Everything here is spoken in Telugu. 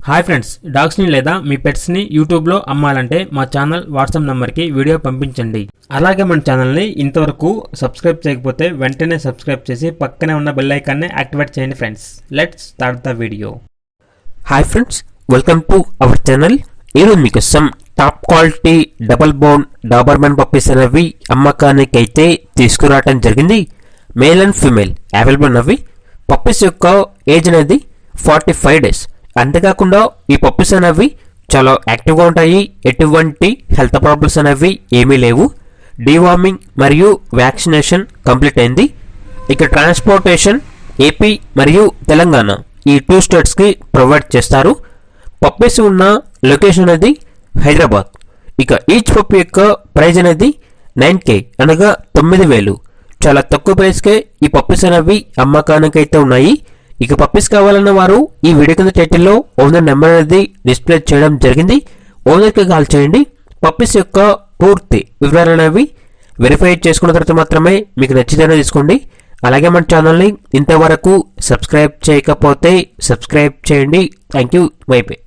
హాయ్ ఫ్రెండ్స్, డాగ్స్ని లేదా మీ పెట్స్ని యూట్యూబ్లో అమ్మాలంటే మా ఛానల్ వాట్సాప్ నెంబర్కి వీడియో పంపించండి. అలాగే మన ఛానల్ని ఇంతవరకు సబ్స్క్రైబ్ చేయకపోతే వెంటనే సబ్స్క్రైబ్ చేసి పక్కనే ఉన్న బెల్ ఐకాన్ని యాక్టివేట్ చేయండి friends. Let's start the video. Hi friends, welcome to our channel. ఈరోజు మీకోసం top quality double bone Doberman puppies అనేవి అమ్మకానికి అయితే తీసుకురావడం జరిగింది. మేల్ అండ్ ఫీమేల్ అవైలబుల్ ఉన్నవి. పప్పీస్ యొక్క ఏజ్ అనేది 45 days. అంతేకాకుండా ఈ పప్పీస్ అనేవి చాలా యాక్టివ్గా ఉంటాయి. ఎటువంటి హెల్త్ ప్రాబ్లమ్స్ అనేవి ఏమీ లేవు. డీవార్మింగ్ మరియు వ్యాక్సినేషన్ కంప్లీట్ అయింది. ఇక ట్రాన్స్పోర్టేషన్ ఏపీ మరియు తెలంగాణ ఈ 2 స్టేట్స్కి ప్రొవైడ్ చేస్తారు. పప్పీస్ ఉన్న లొకేషన్ అనేది హైదరాబాద్. ఇక ఈచ్ పప్పీ యొక్క ప్రైజ్ అనేది 9K అనగా 9,000. చాలా తక్కువ ప్రైస్కే ఈ పప్పీస్ అనేవి అమ్మకానికి అయితే ఉన్నాయి. ఇక పప్పీస్ కావాలన్న వారు ఈ వీడియో కింద టైటిల్లో ఓనర్ నెంబర్ అనేది డిస్ప్లే చేయడం జరిగింది. ఓనర్కి కాల్ చేయండి. పప్పీస్ యొక్క పూర్తి వివరాలు అనేవి వెరిఫై చేసుకున్న తర్వాత మాత్రమే మీకు నచ్చితేనే తీసుకోండి. అలాగే మన ఛానల్ని ఇంతవరకు సబ్స్క్రైబ్ చేయకపోతే సబ్స్క్రైబ్ చేయండి. Thank you. By by.